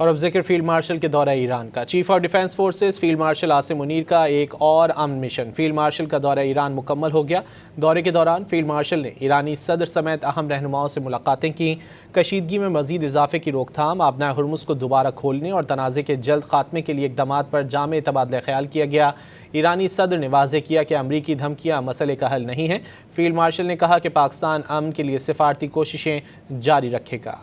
اور اب ذکر فیلڈ مارشل کے دورہ ایران کا۔ Chief of defence forces field marshal Asim Munir کا ایک اور امن مشن۔ فیلڈ مارشل کا دورہ ایران مکمل ہو گیا۔ دورے کے دوران فیلڈ مارشل نے ایرانی صدر سمیت اہم رہنماؤں سے ملاقاتیں کی۔ کشیدگی میں مزید اضافے کی روک تھام، آبنائے ہرمز کو دوبارہ کھولنے اور تنازع کے جلد خاتمے کے لیے اقدامات پر جامع تبادلہ خیال کیا گیا۔ ایرانی صدر نے واضح کیا کہ امریکی دھمکیاں مسئلے کا حل نہیں ہیں۔ فیلڈ مارشل نے کہا کہ پاکستان امن کے لیے سفارتی کوششیں جاری رکھے گا۔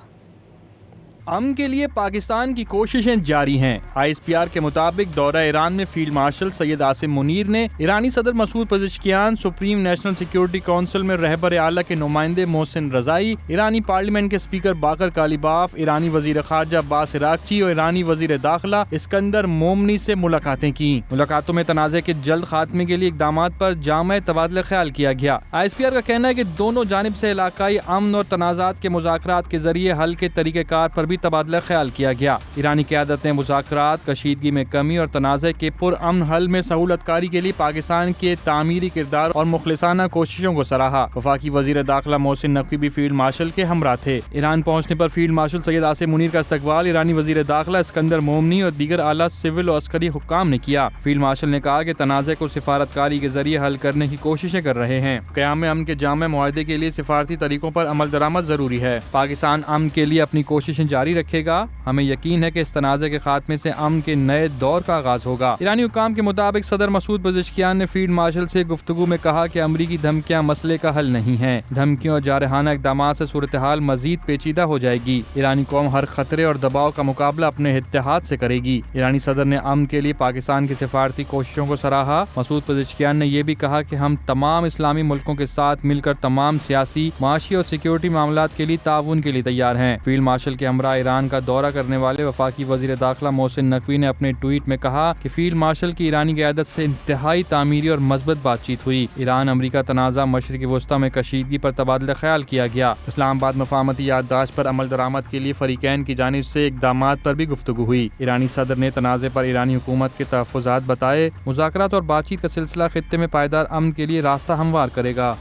امن کے لیے پاکستان کی کوششیں جاری ہیں۔ ISPR کے مطابق دورہ ایران میں فیلڈ مارشل سید عاصم منیر نے ایرانی صدر Masoud Pezeshkian, supreme national security council میں رہبر اعلیٰ کے نمائندے محسن رضائی، ایرانی پارلیمنٹ کے اسپیکر باقر کالیباف، ایرانی وزیر خارجہ عباس عراقچی اور ایرانی وزیر داخلہ اسکندر مومنی سے ملاقاتیں کی۔ ملاقاتوں میں تنازع کے جلد خاتمے کے لیے اقدامات پر جامع تبادلہ خیال کیا گیا۔ ISPR کا کہنا ہے کہ دونوں جانب سے علاقائی امن اور تنازعات کے مذاکرات کے ذریعے حل کے طریقہ کار پر بھی تبادلہ خیال کیا گیا۔ ایرانی قیادت نے مذاکرات، کشیدگی میں کمی اور تنازع کے پرامن حل میں سہولت کاری کے لیے پاکستان کے تعمیری کردار اور مخلصانہ کوششوں کو سراہا۔ وفاقی وزیر داخلہ محسن نقوی بھی فیلڈ مارشل کے ہمراہ تھے۔ ایران پہنچنے پر فیلڈ مارشل سید عاصم منیر کا استقبال ایرانی وزیر داخلہ اسکندر مومنی اور دیگر اعلیٰ سول و عسکری حکام نے کیا۔ فیلڈ مارشل نے کہا کہ تنازع کو سفارتکاری کے ذریعے حل کرنے کی کوششیں کر رہے ہیں۔ قیام امن کے جامع معاہدے کے لیے سفارتی طریقوں پر عمل درآمد ضروری ہے۔ پاکستان امن کے لیے اپنی کوششیں جاری رکھے گا۔ ہمیں یقین ہے کہ اس تنازع کے خاتمے سے امن کے نئے دور کا آغاز ہوگا۔ ایرانی حکام کے مطابق صدر مسعود پزشکیان نے فیلڈ مارشل سے گفتگو میں کہا کہ امریکی دھمکیاں مسئلے کا حل نہیں ہیں۔ دھمکیوں اور جارحانہ اقدامات سے صورتحال مزید پیچیدہ ہو جائے گی۔ ایرانی قوم ہر خطرے اور دباؤ کا مقابلہ اپنے اتحاد سے کرے گی۔ ایرانی صدر نے امن کے لیے پاکستان کی سفارتی کوششوں کو سراہا۔ مسعود پزشکیان نے یہ بھی کہا کہ ہم تمام اسلامی ملکوں کے ساتھ مل کر تمام سیاسی، معاشی اور سیکیورٹی معاملات کے لیے تعاون کے لیے تیار ہیں۔ فیلڈ مارشل کے ہمراہ ایران کا دورہ کرنے والے وفاقی وزیر داخلہ محسن نقوی نے اپنے ٹویٹ میں کہا کہ فیلڈ مارشل کی ایرانی قیادت سے انتہائی تعمیری اور مثبت بات چیت ہوئی۔ ایران امریکہ تنازع مشرق وسطی میں کشیدگی پر تبادلہ خیال کیا گیا۔ اسلام آباد مفاہمتی یادداشت پر عمل درآمد کے لیے فریقین کی جانب سے اقدامات پر بھی گفتگو ہوئی۔ ایرانی صدر نے تنازع پر ایرانی حکومت کے تحفظات بتائے۔ مذاکرات اور بات چیت کا سلسلہ خطے میں پائیدار امن کے لیے راستہ ہموار کرے گا۔